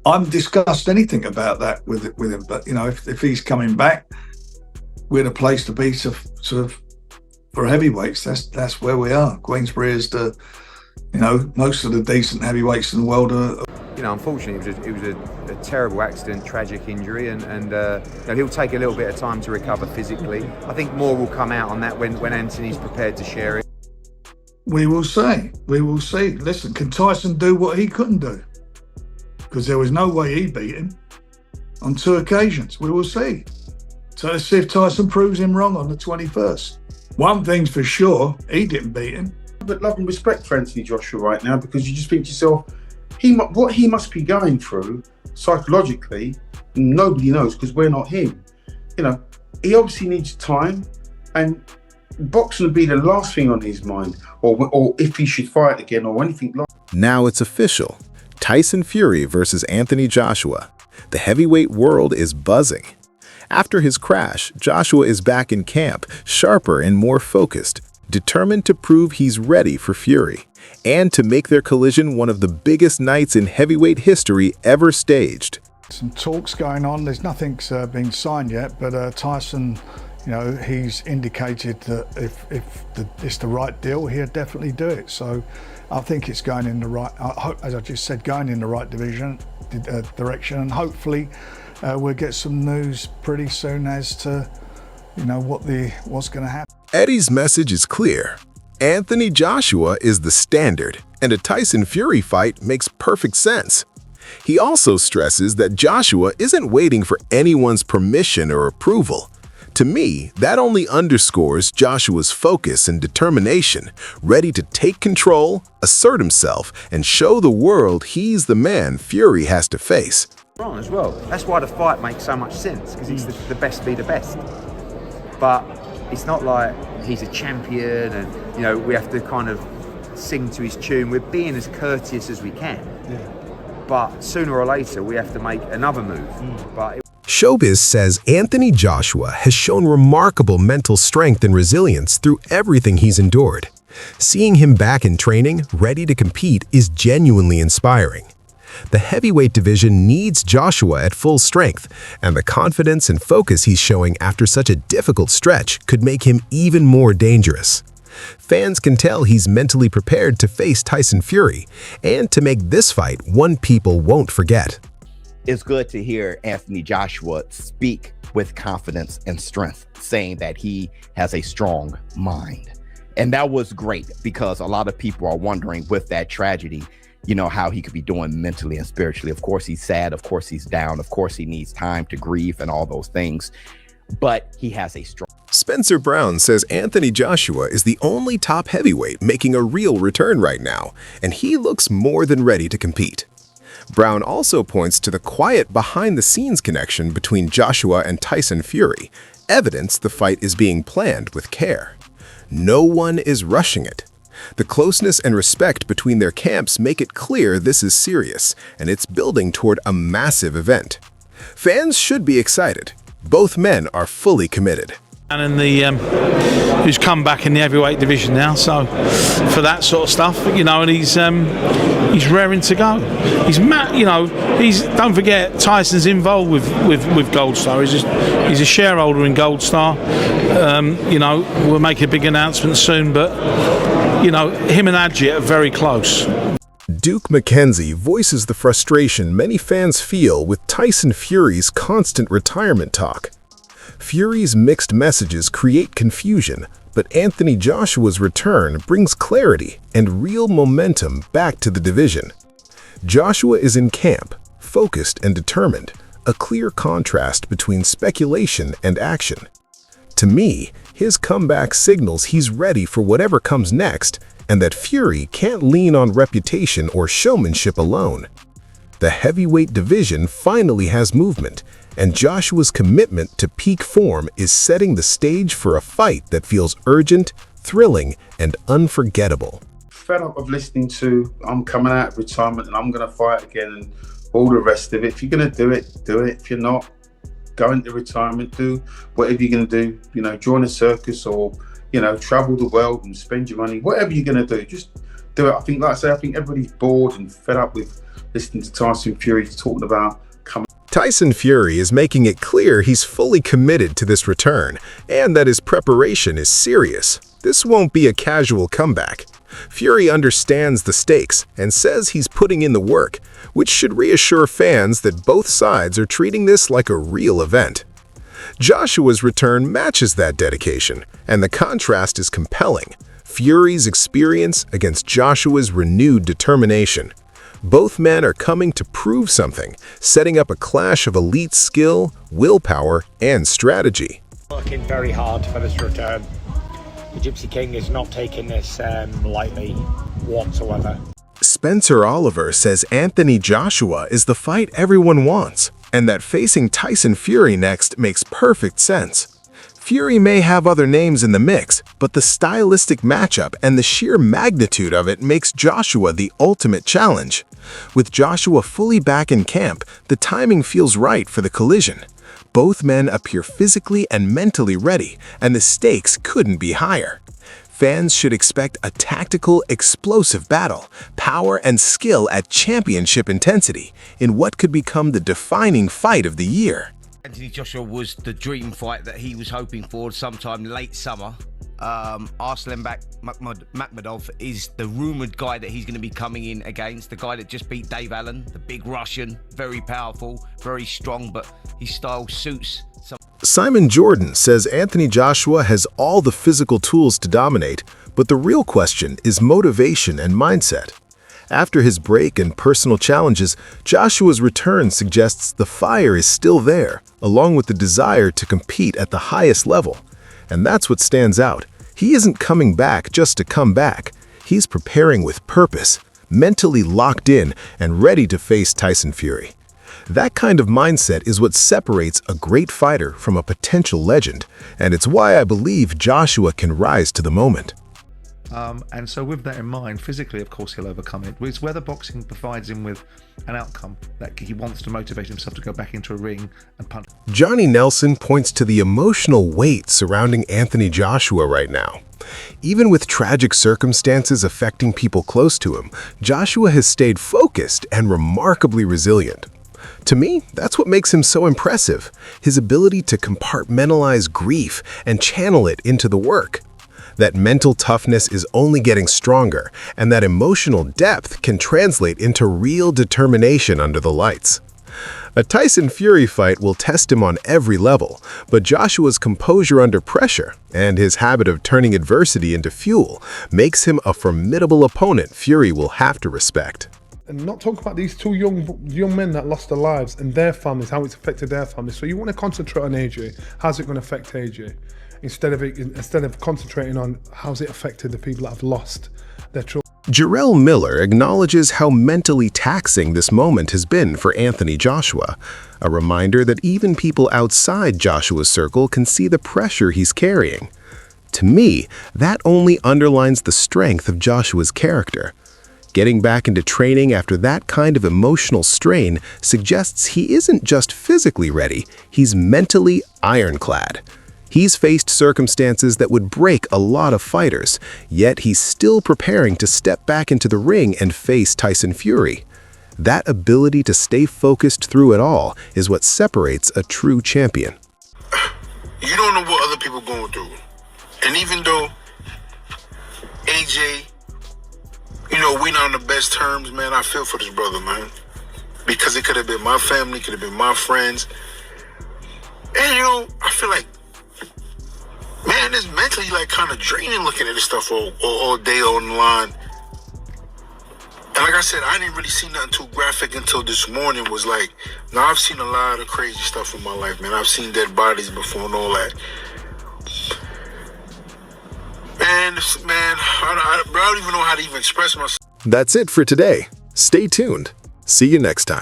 I'm discussed anything about that with him. But if he's coming back, we're the place to be. Sort of for heavyweights. That's where we are. Queensbury is the most of the decent heavyweights in the world are. Unfortunately, it was a terrible accident, tragic injury, and he'll take a little bit of time to recover physically. I think more will come out on that when Anthony's prepared to share it. We will see. We will see. Listen, can Tyson do what he couldn't do? Because there was no way he beat him on 2 occasions. We will see. So let's see if Tyson proves him wrong on the 21st. One thing's for sure, he didn't beat him. But love and respect for Anthony Joshua right now, because you just think to yourself, what he must be going through psychologically, nobody knows, because we're not him. He obviously needs time, and boxing would be the last thing on his mind, or if he should fight again or anything like that. Now it's official. Tyson Fury versus Anthony Joshua. The heavyweight world is buzzing. After his crash, Joshua is back in camp, sharper and more focused, determined to prove he's ready for Fury, and to make their collision one of the biggest nights in heavyweight history ever staged. Some talks going on. There's nothing's been signed yet, but Tyson, he's indicated that if it's the right deal, he'll definitely do it. So I think it's going in the right, as I just said, going in the right direction, and hopefully we'll get some news pretty soon as to what's going to happen. Eddie's message is clear. Anthony Joshua is the standard, and a Tyson Fury fight makes perfect sense. He also stresses that Joshua isn't waiting for anyone's permission or approval. To me, that only underscores Joshua's focus and determination, ready to take control, assert himself, and show the world he's the man Fury has to face. As well. That's why the fight makes so much sense, because it's the best be the best. But it's not like he's a champion and we have to kind of sing to his tune. We're being as courteous as we can. Yeah. But sooner or later we have to make another move. Showbiz says Anthony Joshua has shown remarkable mental strength and resilience through everything he's endured. Seeing him back in training, ready to compete, is genuinely inspiring. The heavyweight division needs Joshua at full strength, and the confidence and focus he's showing after such a difficult stretch could make him even more dangerous. Fans can tell he's mentally prepared to face Tyson Fury, and to make this fight one people won't forget. It's good to hear Anthony Joshua speak with confidence and strength, saying that he has a strong mind. And that was great, because a lot of people are wondering with that tragedy, how he could be doing mentally and spiritually. Of course, he's sad. Of course, he's down. Of course, he needs time to grieve and all those things. But he has a strong... Spencer Brown says Anthony Joshua is the only top heavyweight making a real return right now, and he looks more than ready to compete. Brown also points to the quiet behind-the-scenes connection between Joshua and Tyson Fury, evidence the fight is being planned with care. No one is rushing it. The closeness and respect between their camps make it clear this is serious, and it's building toward a massive event. Fans should be excited. Both men are fully committed. And who's come back in the heavyweight division now, so for that sort of stuff, and he's raring to go. Don't forget Tyson's involved with Gold Star. He's a shareholder in Gold Star. We'll make a big announcement soon, but him and Adjit are very close. Duke McKenzie voices the frustration many fans feel with Tyson Fury's constant retirement talk. Fury's mixed messages create confusion, but Anthony Joshua's return brings clarity and real momentum back to the division. Joshua is in camp, focused and determined, a clear contrast between speculation and action. To me, his comeback signals he's ready for whatever comes next, and that Fury can't lean on reputation or showmanship alone. The heavyweight division finally has movement, and Joshua's commitment to peak form is setting the stage for a fight that feels urgent, thrilling, and unforgettable. Fed up of listening to, I'm coming out of retirement and I'm going to fight again and all the rest of it. If you're going to do it, do it. If you're not, go into retirement, do whatever you're going to do, join a circus or, travel the world and spend your money, whatever you're going to do, just do it. I think, like I say, I think everybody's bored and fed up with listening to Tyson Fury talking about coming. Tyson Fury is making it clear he's fully committed to this return and that his preparation is serious. This won't be a casual comeback. Fury understands the stakes and says he's putting in the work, which should reassure fans that both sides are treating this like a real event. Joshua's return matches that dedication, and the contrast is compelling. Fury's experience against Joshua's renewed determination. Both men are coming to prove something, setting up a clash of elite skill, willpower, and strategy. Working very hard for this return. The Gypsy King is not taking this lightly whatsoever. Spencer Oliver says Anthony Joshua is the fight everyone wants, and that facing Tyson Fury next makes perfect sense. Fury may have other names in the mix, but the stylistic matchup and the sheer magnitude of it makes Joshua the ultimate challenge. With Joshua fully back in camp, the timing feels right for the collision. Both men appear physically and mentally ready, and the stakes couldn't be higher. Fans should expect a tactical, explosive battle, power and skill at championship intensity, in what could become the defining fight of the year. Anthony Joshua was the dream fight that he was hoping for sometime late summer. Arslanbek Makhmudov is the rumored guy that he's going to be coming in against, the guy that just beat Dave Allen, the big Russian, very powerful, very strong, but his style suits some. Simon Jordan says Anthony Joshua has all the physical tools to dominate, but the real question is motivation and mindset. After his break and personal challenges, Joshua's return suggests the fire is still there, along with the desire to compete at the highest level. And that's what stands out. He isn't coming back just to come back. He's preparing with purpose, mentally locked in and ready to face Tyson Fury. That kind of mindset is what separates a great fighter from a potential legend, and it's why I believe Joshua can rise to the moment. And so with that in mind, physically, of course, he'll overcome it. It's whether boxing provides him with an outcome that he wants to motivate himself to go back into a ring and punch. Johnny Nelson points to the emotional weight surrounding Anthony Joshua right now. Even with tragic circumstances affecting people close to him, Joshua has stayed focused and remarkably resilient. To me, that's what makes him so impressive, his ability to compartmentalize grief and channel it into the work. That mental toughness is only getting stronger, and that emotional depth can translate into real determination under the lights. A Tyson Fury fight will test him on every level, but Joshua's composure under pressure and his habit of turning adversity into fuel makes him a formidable opponent Fury will have to respect. And not talk about these two young men that lost their lives and their families, how it's affected their families. So you want to concentrate on AJ. How's it going to affect AJ? Instead of concentrating on how's it affected the people that have lost their children. Jarrell Miller acknowledges how mentally taxing this moment has been for Anthony Joshua, a reminder that even people outside Joshua's circle can see the pressure he's carrying. To me, that only underlines the strength of Joshua's character. Getting back into training after that kind of emotional strain suggests he isn't just physically ready, he's mentally ironclad. He's faced circumstances that would break a lot of fighters, yet he's still preparing to step back into the ring and face Tyson Fury. That ability to stay focused through it all is what separates a true champion. You don't know what other people are going through. And even though AJ, we're not on the best terms, man, I feel for this brother, man. Because it could have been my family, could have been my friends. And, I feel like, man, it's mentally kind of draining looking at this stuff all day on the line. And like I said, I didn't really see nothing too graphic until this morning. Now I've seen a lot of crazy stuff in my life, man. I've seen dead bodies before and all that. Man, I don't even know how to even express myself. That's it for today. Stay tuned. See you next time.